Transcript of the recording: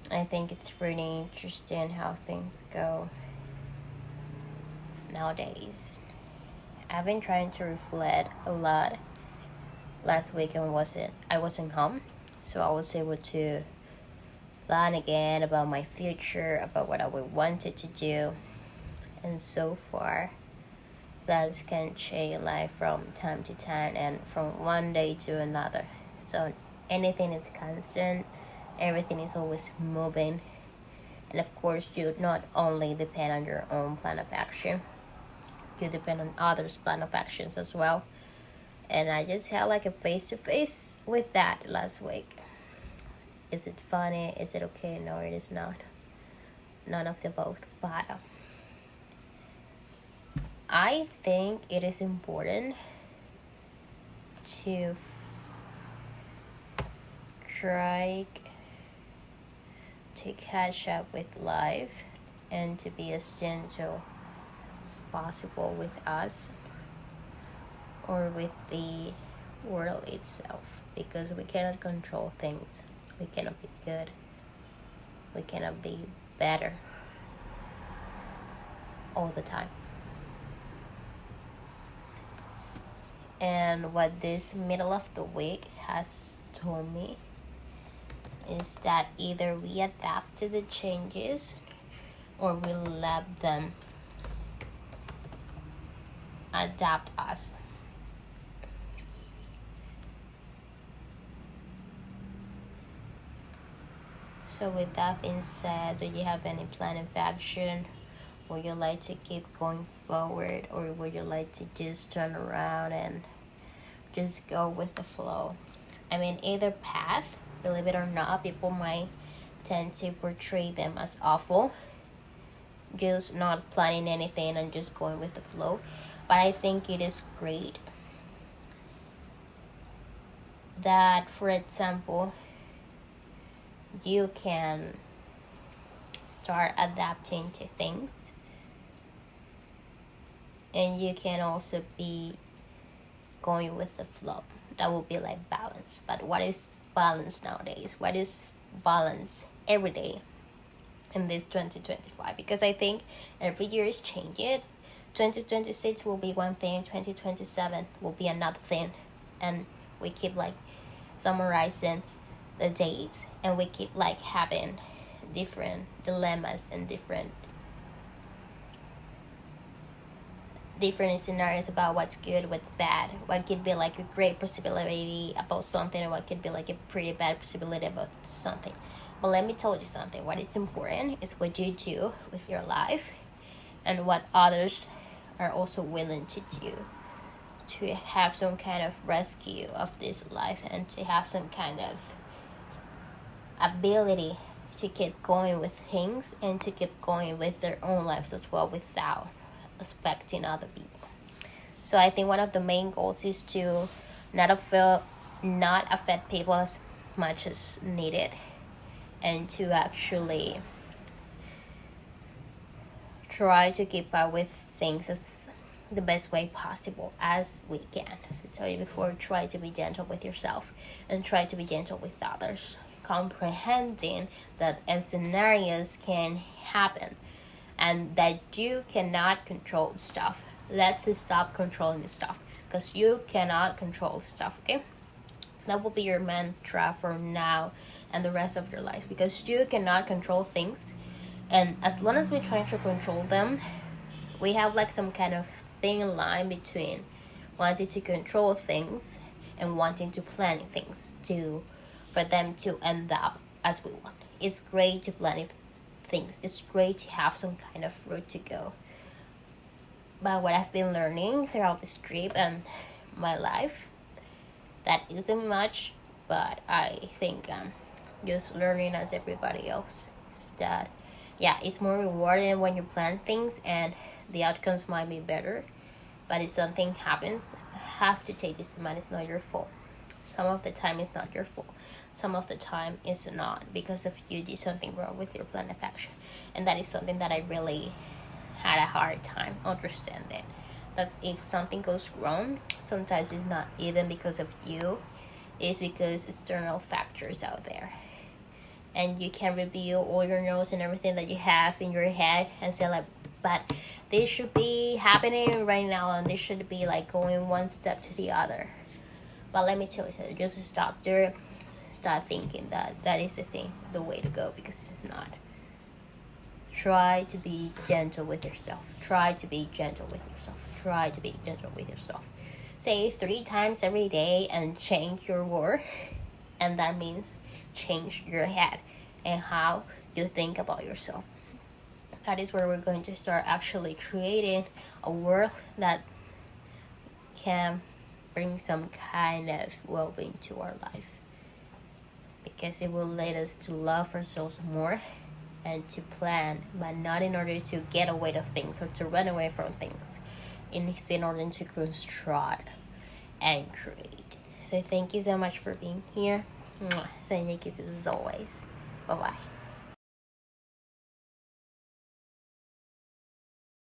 I think it's pretty interesting how things go nowadays. I've been trying to reflect a lot. Last week I wasn't home, so I was able to plan again about my future, about what I would wanted to do, and so far plans can change like from time to time and from one day to another. So anything is constant, everything is always moving, and of course you not only depend on your own plan of action, you depend on others' plan of actions as well. And I just had like a face to face with that last week. Is it funny? Is it okay? No, it is not. None of the both. But I think it is important to try to catch up with life and to be as gentle as possible with us or with the world itself, because we cannot control things. We cannot be good. We cannot be better all the time. And what this middle of the week has told me is that either we adapt to the changes or we let them adapt us. So with that being said, do you have any plan of action? Would you like to keep going forward, or would you like to just turn around and just go with the flow? I mean, either path, believe it or not, people might tend to portray them as awful, just not planning anything and just going with the flow. But I think it is great that, for example, you can start adapting to things, and you can also be going with the flow. That would be like balance. But what is balance nowadays? What is balance every day in this 2025? Because I think every year is changing. 2026 will be one thing, 2027 will be another thing, and we keep like summarizing the dates, and we keep like having different dilemmas and different scenarios about what's good, what's bad, what could be like a great possibility about something, and what could be like a pretty bad possibility about something. But let me tell you something. What is important is what you do with your life, and what others are also willing to do to have some kind of rescue of this life, and to have some kind of ability to keep going with things and to keep going with their own lives as well without affecting other people. So I think one of the main goals is to not affect people as much as needed, and to actually try to keep up with things as the best way possible as we can. So I tell you before, try to be gentle with yourself and try to be gentle with others, comprehending that scenarios can happen and that you cannot control stuff. Let's stop controlling the stuff, because you cannot control stuff. Okay, that will be your mantra for now and the rest of your life, because you cannot control things. And as long as we try to control them, we have like some kind of thin line between wanting to control things and wanting to plan things for them to end up as we want. It's great to plan things. It's great to have some kind of route to go. But what I've been learning throughout this trip and my life, that isn't much, but I think just learning as everybody else, is that yeah, it's more rewarding when you plan things and the outcomes might be better. But if something happens, have to take this in mind. It's not your fault. Some of the time it's not your fault. Some of the time it's not because of you did something wrong with your plan of action. And that is something that I really had a hard time understanding. That if something goes wrong, sometimes it's not even because of you. It's because external factors out there. and you can review all your notes and everything that you have in your head and say like, but this should be happening right now, and this should be like going one step to the other. But let me tell you, just stop there. Start thinking that is the way to go, because it's not. Try to be gentle with yourself. Try to be gentle with yourself. Try to be gentle with yourself. Say 3 times every day and change your word. And that means change your head and how you think about yourself. That is where we're going to start actually creating a world that can bring some kind of well-being to our life. Because it will lead us to love ourselves more and to plan, but not in order to get away from things or to run away from things. It's in order to construct and create. So thank you so much for being here. Sending you kisses as always. Bye-bye.